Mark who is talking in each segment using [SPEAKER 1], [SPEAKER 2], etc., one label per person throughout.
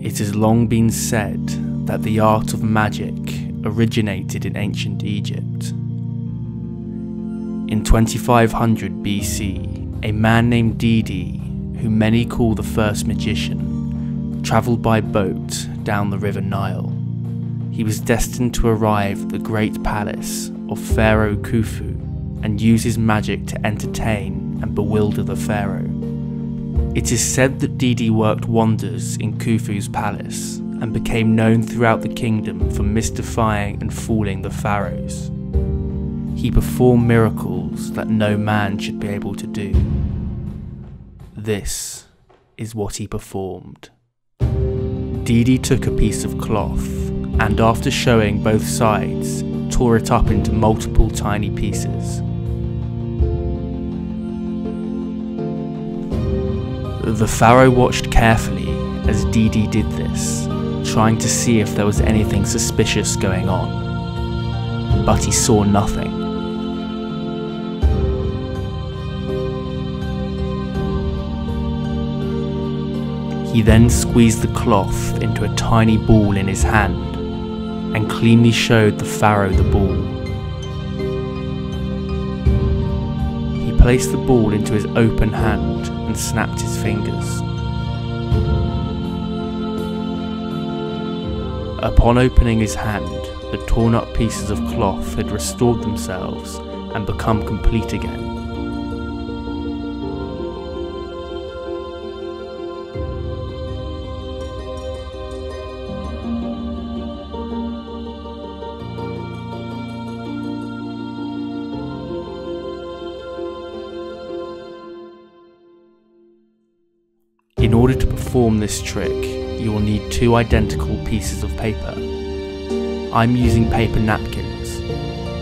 [SPEAKER 1] It has long been said that the art of magic originated in ancient Egypt. In 2500 BC, a man named Dedi, who many call the first magician, travelled by boat down the River Nile. He was destined to arrive at the great palace of Pharaoh Khufu and use his magic to entertain and bewilder the pharaoh. It is said that Dedi worked wonders in Khufu's palace and became known throughout the kingdom for mystifying and fooling the pharaohs. He performed miracles that no man should be able to do. This is what he performed. Dedi took a piece of cloth and, after showing both sides, tore it up into multiple tiny pieces. The pharaoh watched carefully as Dedi did this, trying to see if there was anything suspicious going on, but he saw nothing. He then squeezed the cloth into a tiny ball in his hand and cleanly showed the pharaoh the ball. He placed the ball into his open hand and snapped his fingers. Upon opening his hand, the torn up pieces of cloth had restored themselves and become complete again. In order to perform this trick, you will need two identical pieces of paper. I'm using paper napkins.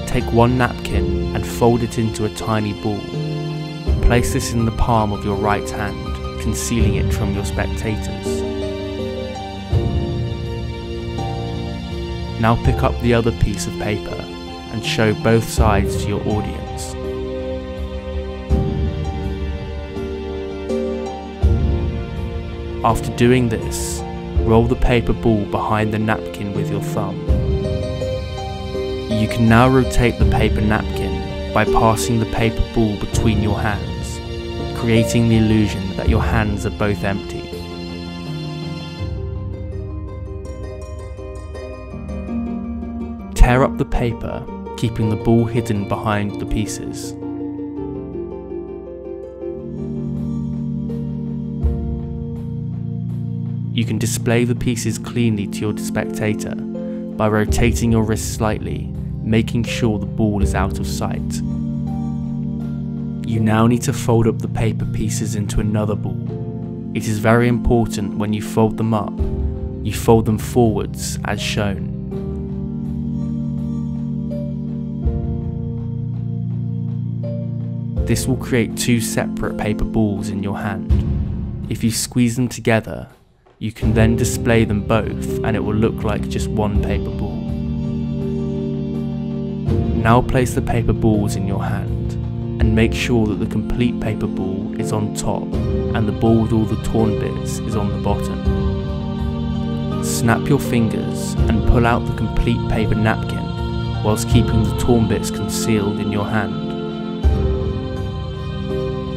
[SPEAKER 1] Take one napkin and fold it into a tiny ball. Place this in the palm of your right hand, concealing it from your spectators. Now pick up the other piece of paper and show both sides to your audience. After doing this, roll the paper ball behind the napkin with your thumb. You can now rotate the paper napkin by passing the paper ball between your hands, creating the illusion that your hands are both empty. Tear up the paper, keeping the ball hidden behind the pieces. You can display the pieces cleanly to your spectator by rotating your wrist slightly, making sure the ball is out of sight. You now need to fold up the paper pieces into another ball. It is very important when you fold them up, you fold them forwards as shown. This will create two separate paper balls in your hand. If you squeeze them together, you can then display them both and it will look like just one paper ball. Now place the paper balls in your hand and make sure that the complete paper ball is on top and the ball with all the torn bits is on the bottom. Snap your fingers and pull out the complete paper napkin whilst keeping the torn bits concealed in your hand.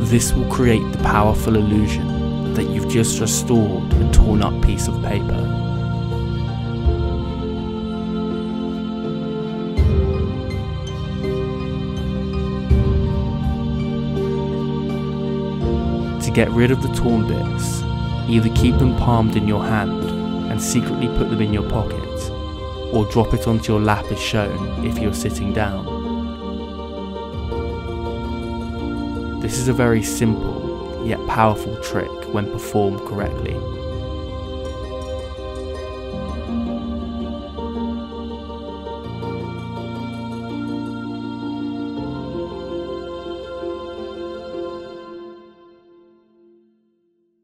[SPEAKER 1] This will create the powerful illusion that you've just restored a torn up piece of paper. To get rid of the torn bits, either keep them palmed in your hand and secretly put them in your pocket, or drop it onto your lap as shown if you're sitting down. This is a very simple yet powerful trick when performed correctly.